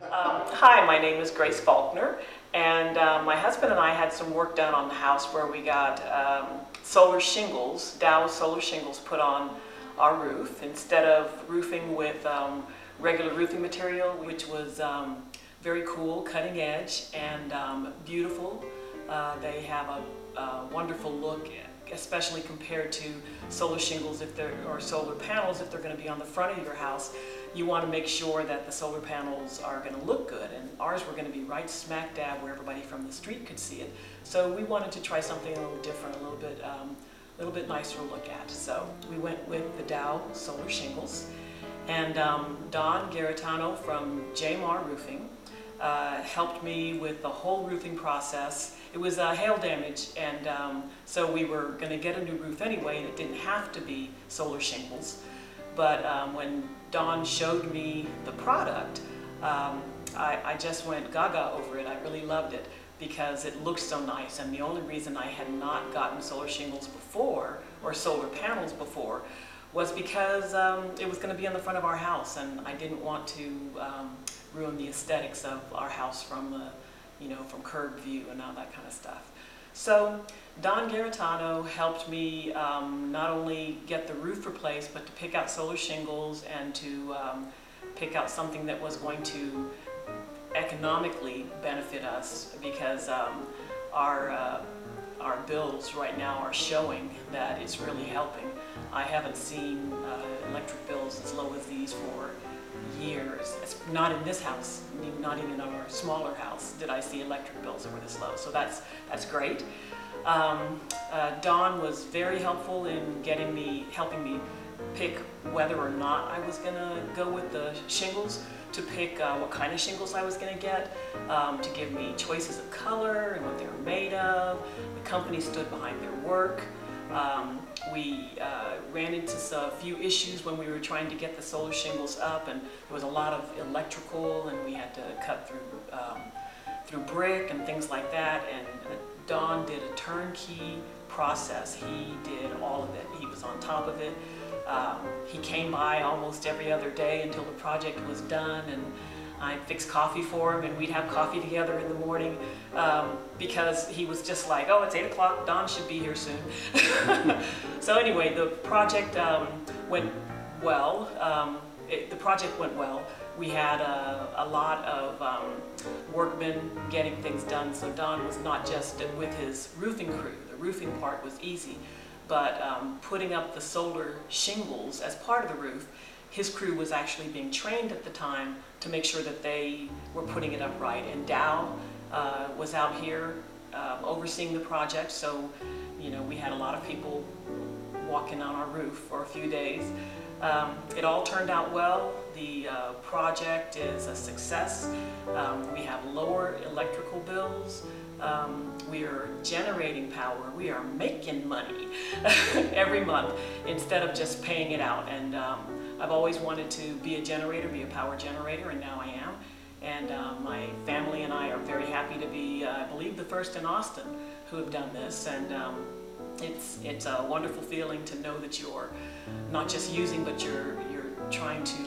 Hi, my name is Grace Faulkner, and my husband and I had some work done on the house where we got solar shingles, Dow solar shingles put on our roof instead of roofing with regular roofing material, which was very cool, cutting edge, and beautiful. They have a wonderful look, especially compared to solar shingles or solar panels if they're going to be on the front of your house. You want to make sure that the solar panels are going to look good, and ours were going to be right smack dab where everybody from the street could see it. So we wanted to try something a little different, a little bit nicer to look at. So we went with the Dow solar shingles, and Don Garitano from JMR Roofing helped me with the whole roofing process. It was hail damage, and so we were going to get a new roof anyway, and it didn't have to be solar shingles. But when Don showed me the product, I just went gaga over it. I really loved it because it looked so nice, and the only reason I had not gotten solar shingles before, or solar panels before, was because it was going to be on the front of our house, and I didn't want to ruin the aesthetics of our house from from curb view and all that kind of stuff. So Don Garitano helped me not only get the roof replaced, but to pick out solar shingles and to pick out something that was going to economically benefit us, because our bills right now are showing that it's really helping. I haven't seen electric bills as low as these for years. It's not in this house, not even in our smaller house did I see electric bills that were this low. So that's great. Don was very helpful in helping me pick whether or not I was going to go with the shingles, to pick what kind of shingles I was going to get, to give me choices of color and what they were made of. The company stood behind their work. We ran into a few issues when we were trying to get the solar shingles up, and there was a lot of electrical, and we had to cut through brick and things like that. And Don did a turnkey process. He did all of it. He was on top of it. He came by almost every other day until the project was done, and I'd fix coffee for him, and we'd have coffee together in the morning, because he was just like, oh, it's 8 o'clock, Don should be here soon. So anyway, the project went well. The project went well. We had a lot of workmen getting things done, so Don was not just with his roofing crew. The roofing part was easy, but putting up the solar shingles as part of the roof, his crew was actually being trained at the time to make sure that they were putting it up right. And Dow was out here overseeing the project, so we had a lot of people walking on our roof for a few days. It all turned out well. The project is a success. We have lower electrical bills. We are generating power. We are making money every month instead of just paying it out. And I've always wanted to be a power generator, and now I am. And my family and I are very happy to be, I believe, the first in Austin who have done this. And it's a wonderful feeling to know that you're not just using, but you're trying to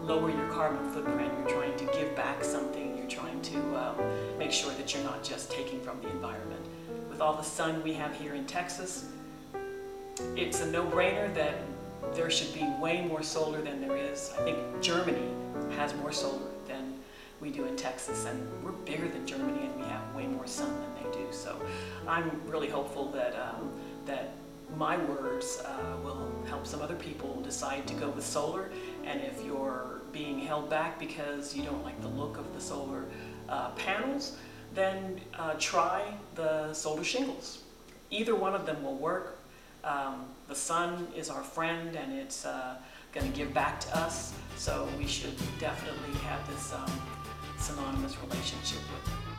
lower your carbon footprint. You're trying to give back something. You're trying to make sure that you're not just taking from the environment. With all the sun we have here in Texas, it's a no-brainer that there should be way more solar than there is. I think Germany has more solar than we do in Texas, and we're bigger than Germany, and we have way more sun than they do. So I'm really hopeful that my words will help some other people decide to go with solar. And if you're being held back because you don't like the look of the solar panels, then try the solar shingles. Either one of them will work. The sun is our friend, and it's going to give back to us, so we should definitely have this synonymous relationship with it.